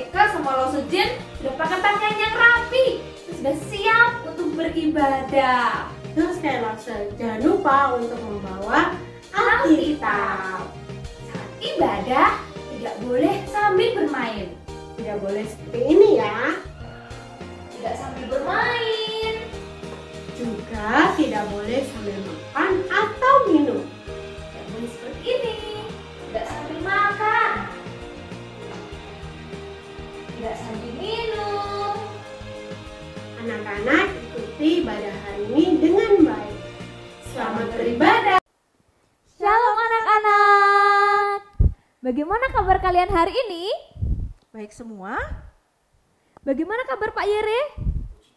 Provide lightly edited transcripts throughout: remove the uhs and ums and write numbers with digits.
Haikal sama Losujin sudah pakai pakaian yang rapi, sudah siap untuk beribadah. Terus kayak Lause, jangan lupa untuk membawa Alkitab. Saat ibadah tidak boleh sambil bermain. Tidak boleh seperti ini ya. Tidak sambil bermain. Juga tidak boleh sambil makan atau minum. Tidak boleh seperti ini. Tidak sambil makan. Tidak sambil minum. Anak-anak ikuti ibadah hari ini dengan baik. Selamat beribadah. Shalom anak-anak. Bagaimana kabar kalian hari ini? Baik semua? Bagaimana kabar Pak Yere?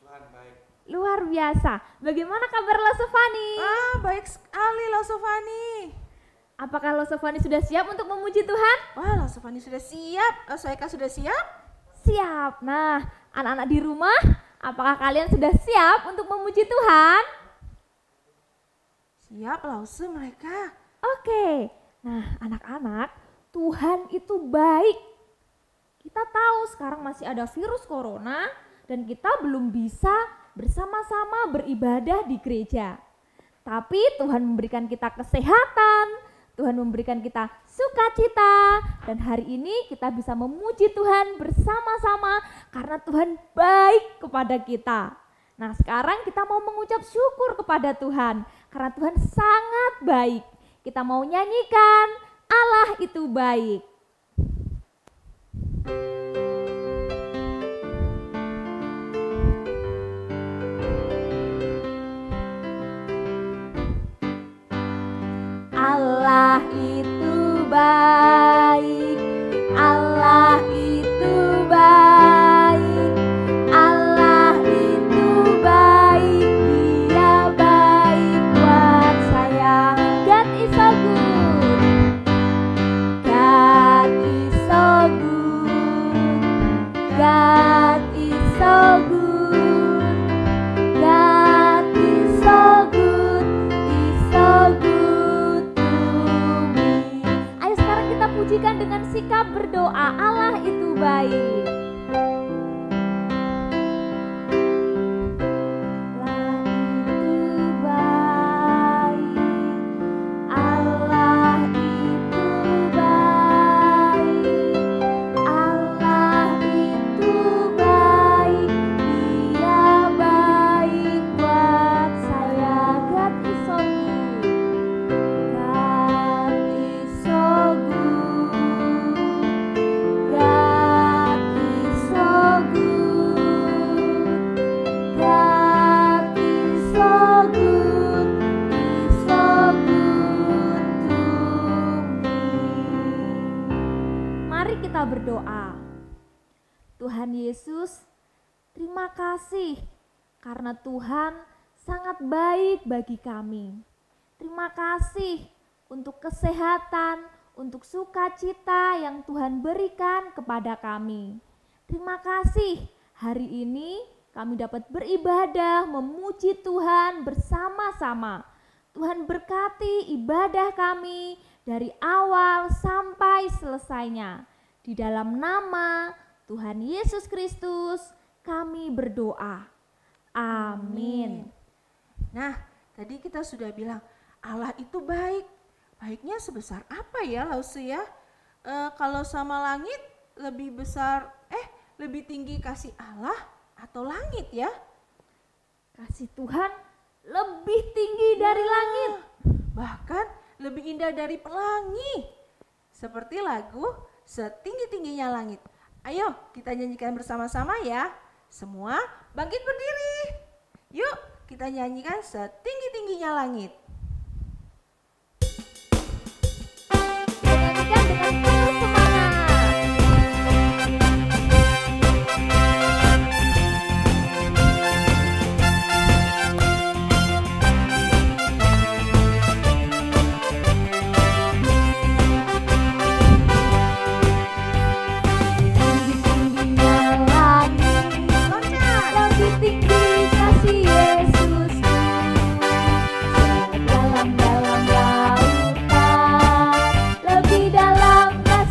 Tuhan baik. Luar biasa. Bagaimana kabar Losofani? Baik sekali Losofani. Apakah Losofani sudah siap untuk memuji Tuhan? Wah, Losofani sudah siap. Soeka sudah siap? Siap. Nah, anak-anak di rumah, apakah kalian sudah siap untuk memuji Tuhan? Siap Lause mereka. Oke. Nah, anak-anak, Tuhan itu baik. Kita tahu sekarang masih ada virus corona dan kita belum bisa bersama-sama beribadah di gereja. Tapi Tuhan memberikan kita kesehatan, Tuhan memberikan kita sukacita, dan hari ini kita bisa memuji Tuhan bersama-sama karena Tuhan baik kepada kita. Nah, sekarang kita mau mengucap syukur kepada Tuhan karena Tuhan sangat baik. Kita mau nyanyikan Allah itu baik. Allah itu baik, Allah itu baik, Allah itu baik, Dia baik buat saya. God is so good, God is so good, God is so good, God is so good, is so good to me. Ayo sekarang kita pujikan dengan sikap berdoa. Allah itu baik. Allah itu baik, Allah itu baik, Dia baik buat saya. God is so good, God is so good, God is so good, God is so good, is so good to me. Mari kita berdoa. Tuhan Yesus, terima kasih karena Tuhan sangat baik bagi kami. Terima kasih untuk kesehatan, untuk sukacita yang Tuhan berikan kepada kami. Terima kasih hari ini kami dapat beribadah, memuji Tuhan bersama-sama. Tuhan berkati ibadah kami dari awal sampai selesainya. Di dalam nama Tuhan Yesus Kristus kami berdoa. Amin. Nah, tadi kita sudah bilang Allah itu baik. Baiknya sebesar apa ya Lause ya? Kalau sama langit lebih besar, lebih tinggi kasih Allah atau langit ya? Kasih Tuhan lebih tinggi dari langit. Bahkan lebih indah dari pelangi. Seperti lagu Setinggi-tingginya Langit. Ayo kita nyanyikan bersama-sama ya. Semua bangkit berdiri. Yuk kita nyanyikan Setinggi-tingginya Langit. Nyanyikan dengan penuh semangat.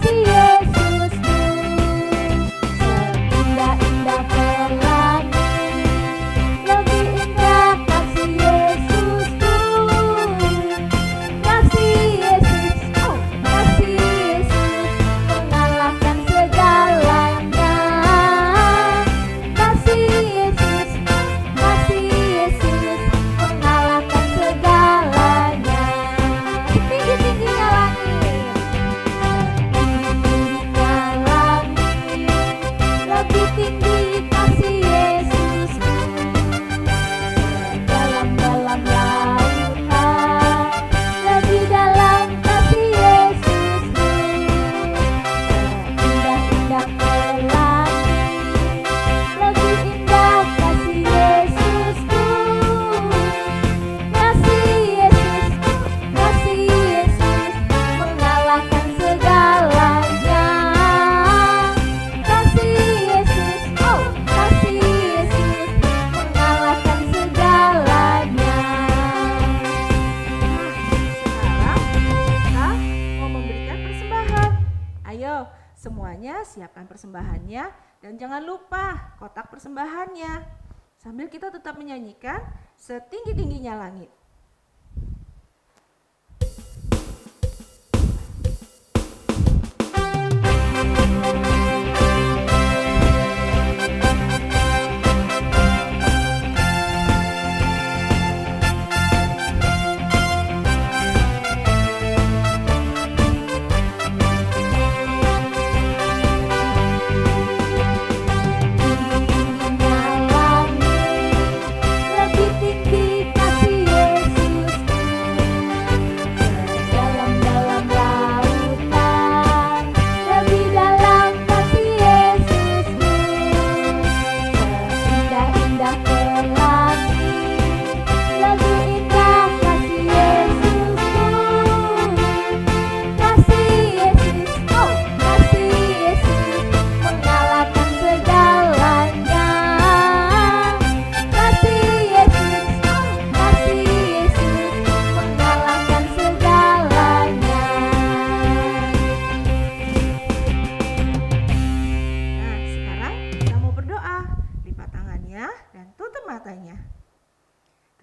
Tinggi persembahannya dan jangan lupa kotak persembahannya. Sambil kita tetap menyanyikan setinggi-tingginya langit.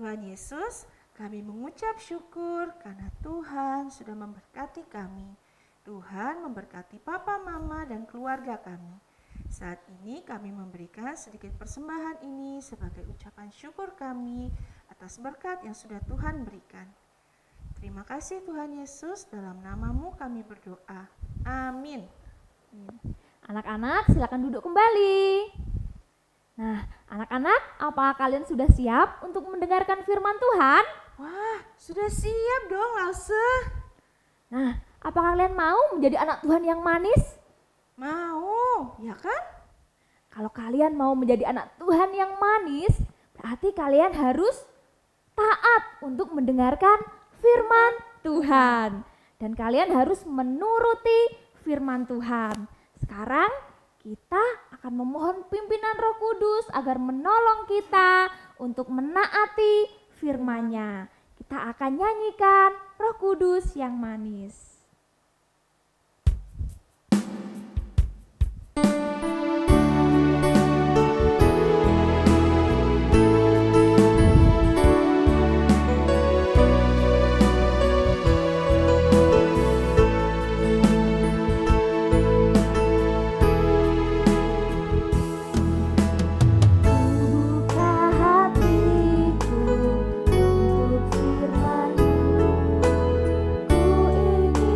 Tuhan Yesus, kami mengucap syukur karena Tuhan sudah memberkati kami. Tuhan memberkati papa, mama, dan keluarga kami. Saat ini kami memberikan sedikit persembahan ini sebagai ucapan syukur kami atas berkat yang sudah Tuhan berikan. Terima kasih Tuhan Yesus, dalam namamu kami berdoa. Amin. Anak-anak silakan duduk kembali. Nah, anak-anak, apakah kalian sudah siap untuk mendengarkan firman Tuhan? Wah, sudah siap dong, Lause. Nah, apakah kalian mau menjadi anak Tuhan yang manis? Mau, ya kan? Kalau kalian mau menjadi anak Tuhan yang manis, berarti kalian harus taat untuk mendengarkan firman Tuhan. Dan kalian harus menuruti firman Tuhan. Sekarang kita akan memohon pimpinan Roh Kudus agar menolong kita untuk menaati firman-Nya. Kita akan nyanyikan Roh Kudus yang manis. Ku ingin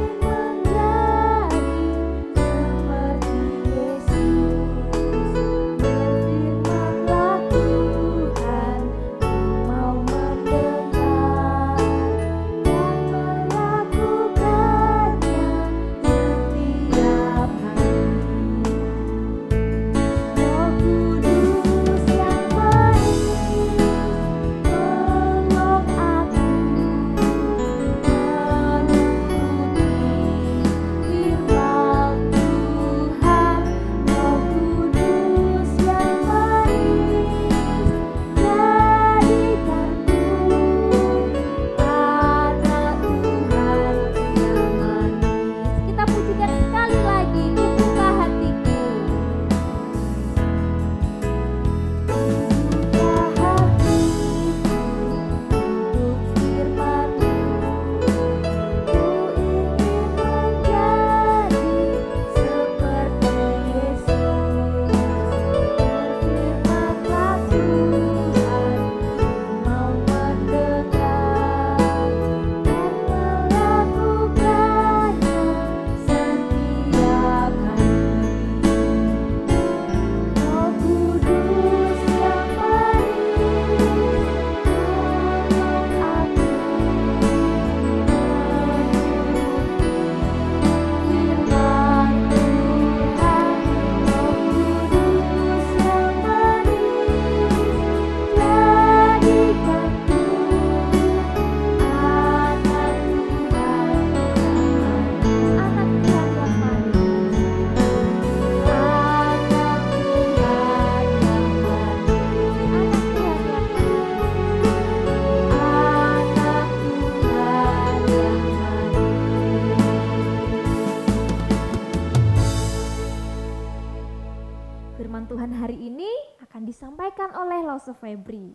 Firman Tuhan hari ini akan disampaikan oleh Lause Febri.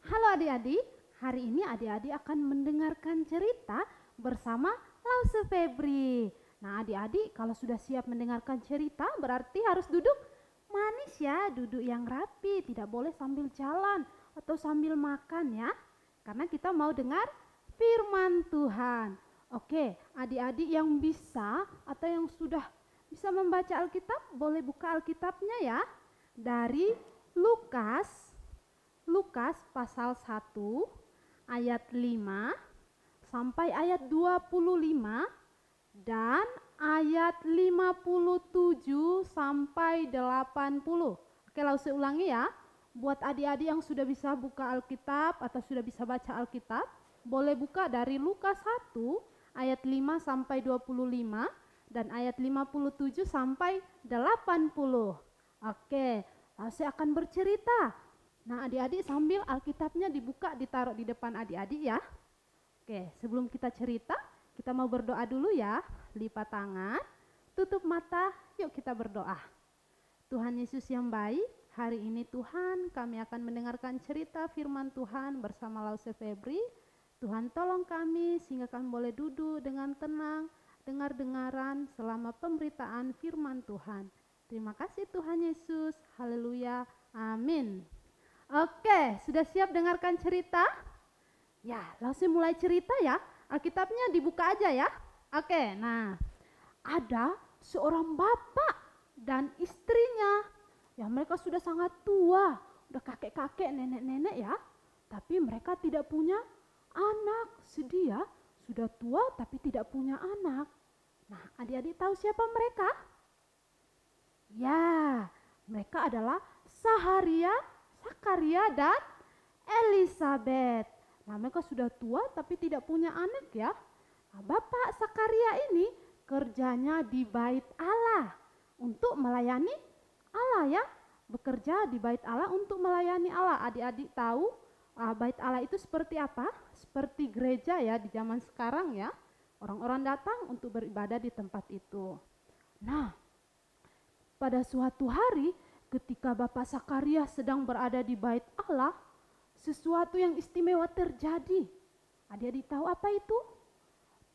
Halo adik-adik, hari ini adik-adik akan mendengarkan cerita bersama Lause Febri. Nah adik-adik kalau sudah siap mendengarkan cerita berarti harus duduk manis ya, duduk yang rapi, tidak boleh sambil jalan atau sambil makan ya. Karena kita mau dengar firman Tuhan. Oke, adik-adik yang bisa atau yang sudah bisa membaca Alkitab, boleh buka Alkitabnya ya. Dari Lukas pasal 1 ayat 5 sampai ayat 25 dan ayat 57 sampai 80. Oke, Lause ulangi ya. Buat adik-adik yang sudah bisa buka Alkitab atau sudah bisa baca Alkitab, boleh buka dari Lukas 1 ayat 5 sampai 25 dan ayat 57 sampai 80. Oke, Lause akan bercerita. Nah adik-adik sambil Alkitabnya dibuka, ditaruh di depan adik-adik ya. Oke, sebelum kita cerita, kita mau berdoa dulu ya. Lipat tangan, tutup mata, yuk kita berdoa. Tuhan Yesus yang baik, hari ini Tuhan kami akan mendengarkan cerita firman Tuhan bersama Lause Febri. Tuhan tolong kami sehingga kami boleh duduk dengan tenang, dengar-dengaran selama pemberitaan firman Tuhan. Terima kasih Tuhan Yesus, haleluya, amin. Oke, sudah siap dengarkan cerita? Ya, langsung mulai cerita ya. Alkitabnya dibuka aja ya. Oke, nah ada seorang bapak dan istrinya. Ya mereka sudah sangat tua, udah kakek-kakek, nenek-nenek ya. Tapi mereka tidak punya anak. Sedih ya, sudah tua tapi tidak punya anak. Nah adik-adik tahu siapa mereka? Ya, mereka adalah Sakaria dan Elizabeth. Nah mereka sudah tua tapi tidak punya anak ya. Nah, Bapak Sakaria ini kerjanya di bait Allah untuk melayani Allah ya. Bekerja di bait Allah untuk melayani Allah. Adik-adik tahu bait Allah itu seperti apa? Seperti gereja ya di zaman sekarang ya. Orang-orang datang untuk beribadah di tempat itu. Nah pada suatu hari ketika Bapak Sakaria sedang berada di bait Allah, sesuatu yang istimewa terjadi. Adik-adik tahu apa itu?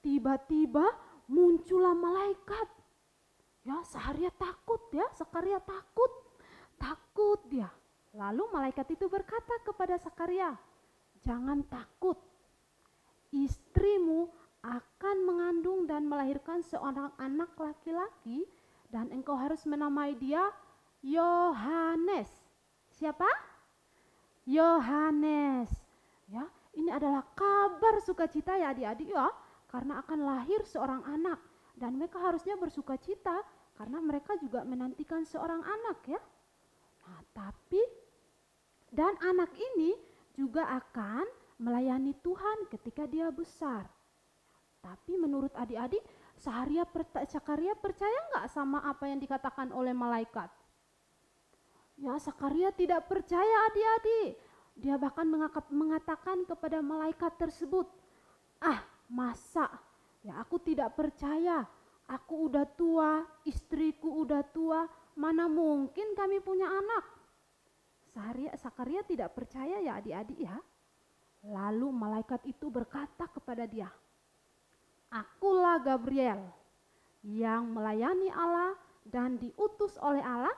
Tiba-tiba muncullah malaikat. Ya, Sakaria takut ya, Sakaria takut dia. Lalu malaikat itu berkata kepada Sakaria, "Jangan takut. Istrimu akan mengandung dan melahirkan seorang anak laki-laki dan engkau harus menamai dia Yohanes." Siapa? Yohanes. Ya, ini adalah kabar sukacita ya adik-adik ya, karena akan lahir seorang anak dan mereka harusnya bersukacita karena mereka juga menantikan seorang anak ya. Nah, dan anak ini juga akan melayani Tuhan ketika dia besar. Tapi menurut adik-adik, Sakaria percaya nggak sama apa yang dikatakan oleh malaikat? Ya, Sakaria tidak percaya adik-adik. Dia bahkan mengatakan kepada malaikat tersebut, masa? Ya aku tidak percaya. Aku udah tua, istriku udah tua, mana mungkin kami punya anak? Sakaria tidak percaya ya adik-adik ya. Lalu malaikat itu berkata kepada dia, "Akulah Gabriel yang melayani Allah dan diutus oleh Allah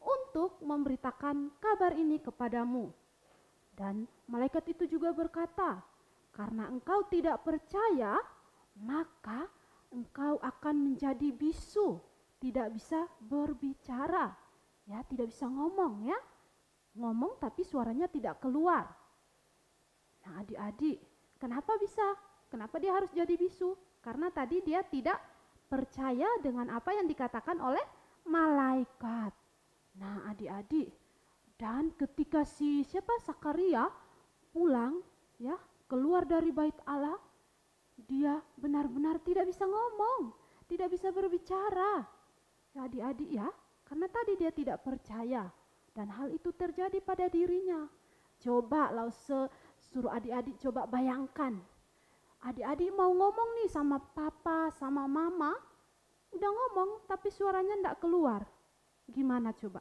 untuk memberitakan kabar ini kepadamu." Dan malaikat itu juga berkata, "Karena engkau tidak percaya, maka engkau akan menjadi bisu, tidak bisa berbicara." Ya, tidak bisa ngomong ya. Ngomong tapi suaranya tidak keluar. Nah, adik-adik, kenapa bisa? Kenapa dia harus jadi bisu? Karena tadi dia tidak percaya dengan apa yang dikatakan oleh malaikat. Nah, adik-adik, dan ketika Sakaria pulang ya, keluar dari bait Allah, dia benar-benar tidak bisa ngomong, tidak bisa berbicara. Ya adik-adik ya, karena tadi dia tidak percaya dan hal itu terjadi pada dirinya. Coba suruh adik-adik coba bayangkan. Adik-adik mau ngomong nih sama papa, sama mama, udah ngomong tapi suaranya enggak keluar. gimana coba?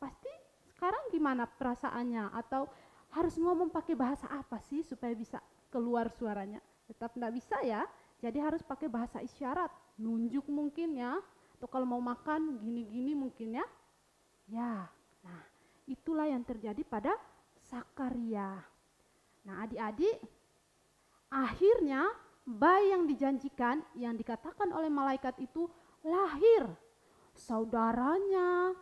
Pasti sekarang gimana perasaannya? Atau harus ngomong pakai bahasa apa sih supaya bisa keluar suaranya? Tetap enggak bisa ya, jadi harus pakai bahasa isyarat, nunjuk mungkin ya. Atau kalau mau makan gini-gini mungkin ya. Ya, nah itulah yang terjadi pada Sakaria. Nah adik-adik, akhirnya bayi yang dijanjikan, yang dikatakan oleh malaikat itu lahir. Saudaranya,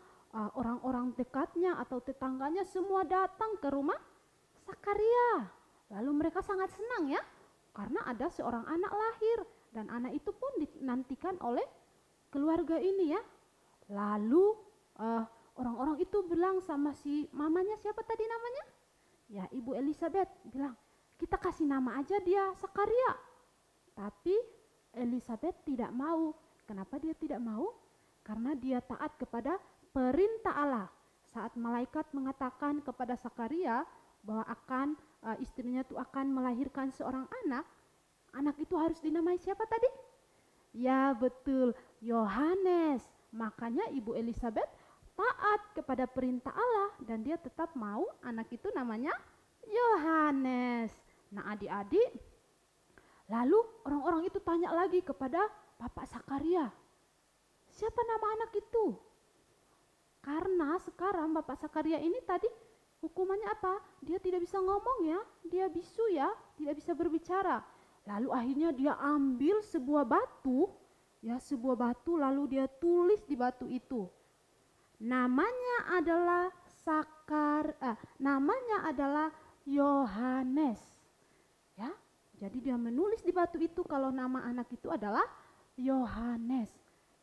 orang-orang dekatnya atau tetangganya semua datang ke rumah Sakaria. Lalu mereka sangat senang ya, karena ada seorang anak lahir. Dan anak itu pun dinantikan oleh keluarga ini ya. Lalu orang-orang itu bilang sama si mamanya, siapa tadi namanya? Ya, Ibu Elizabeth bilang, kita kasih nama aja dia Sakaria. Tapi Elizabeth tidak mau. Kenapa dia tidak mau? Karena dia taat kepada perintah Allah. Saat malaikat mengatakan kepada Sakaria bahwa istrinya itu akan melahirkan seorang anak, anak itu harus dinamai siapa tadi? Ya betul, Yohanes. Makanya Ibu Elizabeth taat kepada perintah Allah dan dia tetap mau anak itu namanya Yohanes. Nah adik-adik, lalu orang-orang itu tanya lagi kepada Bapak Sakaria, siapa nama anak itu? Karena sekarang Bapak Sakaria ini tadi hukumannya apa? Dia tidak bisa ngomong ya, dia bisu ya, tidak bisa berbicara. Lalu akhirnya dia ambil sebuah batu, lalu dia tulis di batu itu. Namanya adalah Yohanes. Ya, jadi dia menulis di batu itu kalau nama anak itu adalah Yohanes.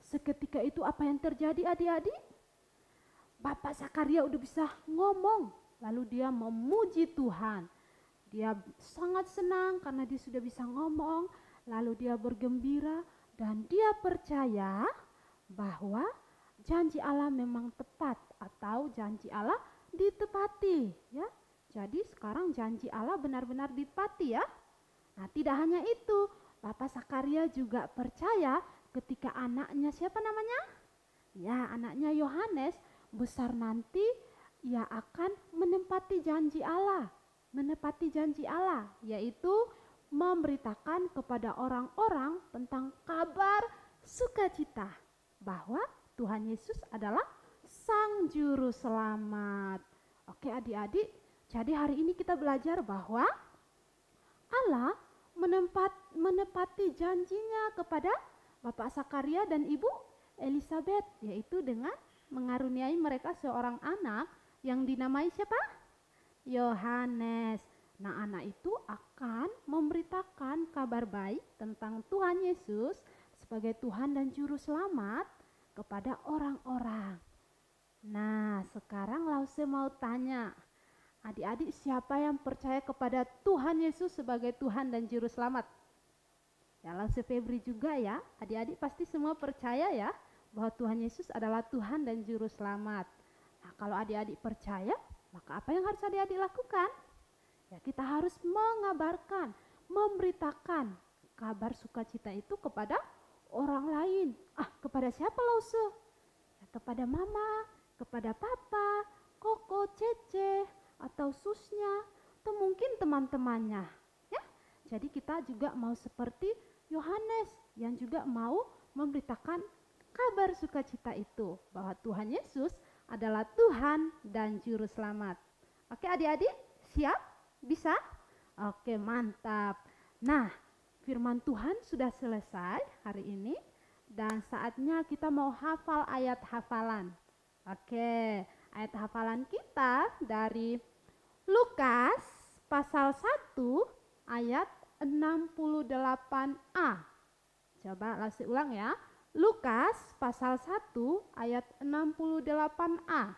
Seketika itu apa yang terjadi adik-adik? Bapak Sakaria udah bisa ngomong, lalu dia memuji Tuhan. Dia sangat senang karena dia sudah bisa ngomong, lalu dia bergembira dan dia percaya bahwa janji Allah memang tepat atau janji Allah ditepati ya. Jadi sekarang janji Allah benar-benar ditepati ya. Nah, tidak hanya itu, Bapak Sakaria juga percaya ketika anaknya siapa namanya? Ya, anaknya Yohanes besar nanti ia akan menepati janji Allah. Menepati janji Allah yaitu memberitakan kepada orang-orang tentang kabar sukacita bahwa Tuhan Yesus adalah Sang Juru Selamat. Oke adik-adik, jadi hari ini kita belajar bahwa Allah menepati janjinya kepada Bapak Sakaria dan Ibu Elizabeth, yaitu dengan mengaruniai mereka seorang anak yang dinamai siapa? Yohanes. Nah, anak itu akan memberitakan kabar baik tentang Tuhan Yesus sebagai Tuhan dan Juru Selamat kepada orang-orang. Nah, sekarang Lause mau tanya, adik-adik siapa yang percaya kepada Tuhan Yesus sebagai Tuhan dan Juru Selamat? Ya, Lause Febri juga ya, adik-adik pasti semua percaya ya bahwa Tuhan Yesus adalah Tuhan dan Juru Selamat. Nah, kalau adik-adik percaya, maka apa yang harus adik-adik lakukan? Ya, kita harus mengabarkan, memberitakan kabar sukacita itu kepada orang lain. Kepada siapa Lause? Ya, kepada mama, kepada papa, koko, cece, atau susnya, atau mungkin teman-temannya. Ya, jadi kita juga mau seperti Yohanes yang juga mau memberitakan kabar sukacita itu bahwa Tuhan Yesus adalah Tuhan dan Juru Selamat. Oke adik-adik, siap? Bisa? Oke, mantap. Nah, firman Tuhan sudah selesai hari ini dan saatnya kita mau hafal ayat hafalan. Oke, ayat hafalan kita dari Lukas pasal 1 ayat 68a. Coba Lause ulang ya. Lukas pasal 1 ayat 68a.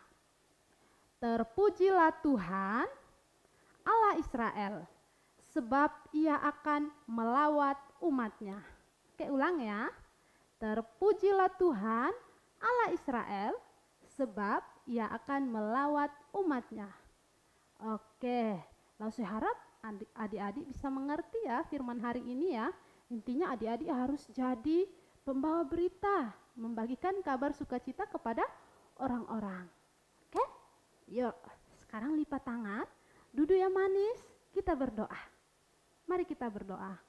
Terpujilah Tuhan Allah Israel, sebab ia akan melawat umatnya. Oke, ulang ya. Terpujilah Tuhan Allah Israel, sebab ia akan melawat umatnya. Oke, lalu saya harap adik-adik bisa mengerti ya firman hari ini ya. Intinya adik-adik harus jadi pembawa berita, membagikan kabar sukacita kepada orang-orang. Oke? Yuk, sekarang lipat tangan, duduk yang manis, kita berdoa. Mari kita berdoa.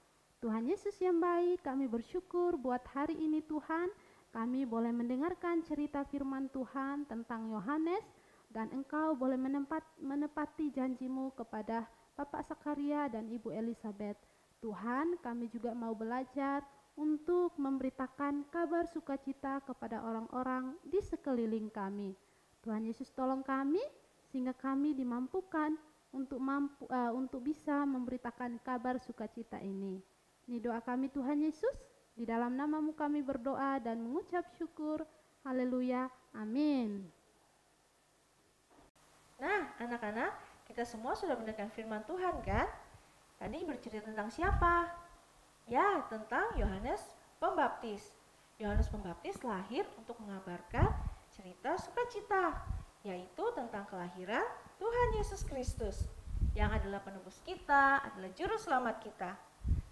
Tuhan Yesus yang baik, kami bersyukur buat hari ini Tuhan. Kami boleh mendengarkan cerita firman Tuhan tentang Yohanes, dan Engkau boleh menepati janjimu kepada Bapak Sakaria dan Ibu Elizabeth. Tuhan, kami juga mau belajar untuk memberitakan kabar sukacita kepada orang-orang di sekeliling kami. Tuhan Yesus tolong kami sehingga kami dimampukan untuk bisa memberitakan kabar sukacita ini. Ini doa kami Tuhan Yesus, di dalam nama-Mu kami berdoa dan mengucap syukur. Haleluya, amin. Nah, anak-anak, kita semua sudah mendengarkan firman Tuhan kan? Tadi bercerita tentang siapa? Ya, tentang Yohanes Pembaptis. Yohanes Pembaptis lahir untuk mengabarkan cerita sukacita, yaitu tentang kelahiran Tuhan Yesus Kristus, yang adalah penebus kita, adalah juru selamat kita.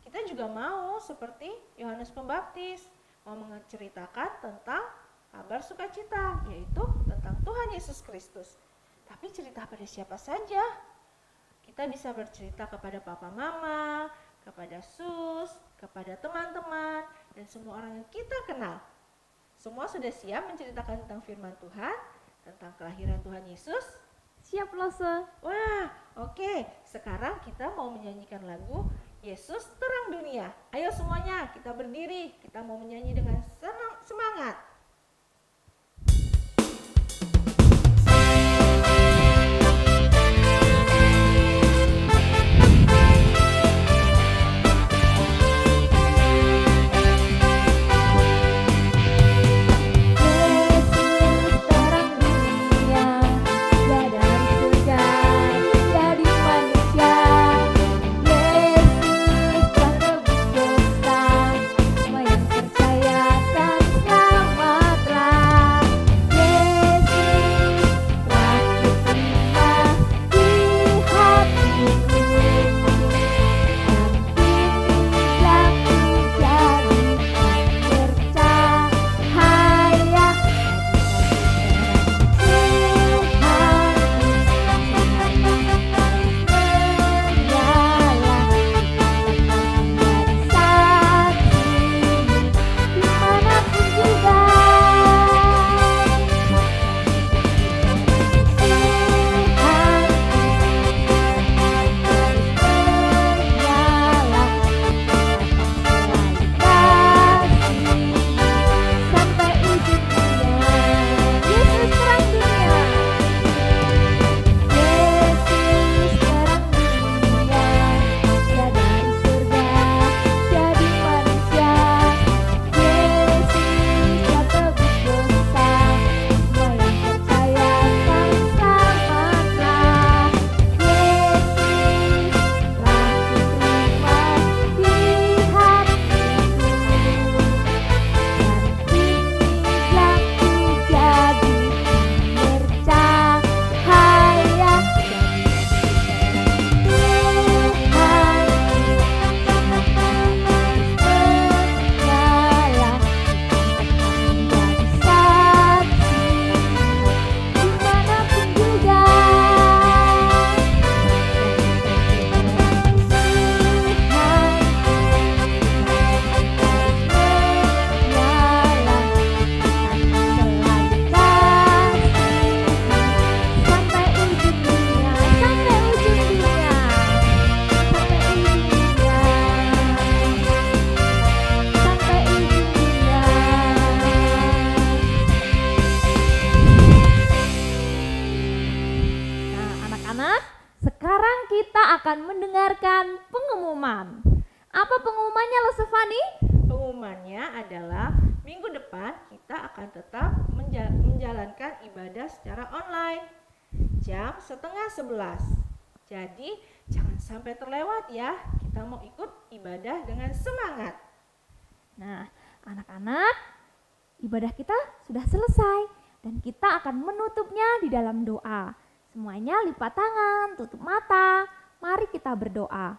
Kita juga mau seperti Yohanes Pembaptis, mau menceritakan tentang kabar sukacita, yaitu tentang Tuhan Yesus Kristus. Tapi cerita pada siapa saja? Kita bisa bercerita kepada papa mama, kepada sus, kepada teman-teman, dan semua orang yang kita kenal. Semua sudah siap menceritakan tentang firman Tuhan, tentang kelahiran Tuhan Yesus? Siap Lose. Wah, oke. Sekarang kita mau menyanyikan lagu Yesus Terang Dunia. Ayo semuanya kita berdiri, kita mau menyanyi dengan semangat. akan mendengarkan pengumuman. Apa pengumumannya Lose Fani? Pengumumannya adalah minggu depan kita akan tetap menjalankan ibadah secara online jam 10:30. Jadi jangan sampai terlewat ya, kita mau ikut ibadah dengan semangat. Nah, anak-anak, ibadah kita sudah selesai dan kita akan menutupnya di dalam doa. Semuanya lipat tangan, tutup mata, mari kita berdoa.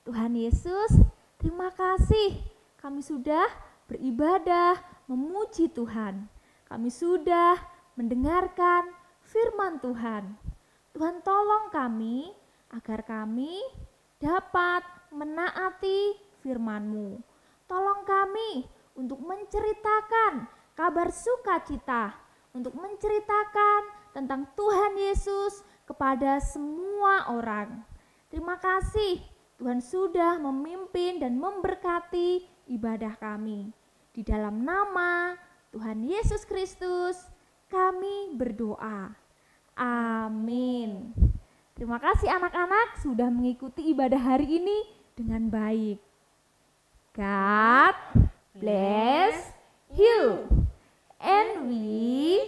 Tuhan Yesus, terima kasih kami sudah beribadah memuji Tuhan. Kami sudah mendengarkan firman Tuhan. Tuhan tolong kami agar kami dapat menaati firman-Mu. Tolong kami untuk menceritakan kabar sukacita, untuk menceritakan tentang Tuhan Yesus kepada semua orang. Terima kasih Tuhan sudah memimpin dan memberkati ibadah kami. Di dalam nama Tuhan Yesus Kristus kami berdoa. Amin. Terima kasih anak-anak sudah mengikuti ibadah hari ini dengan baik. God bless you. And we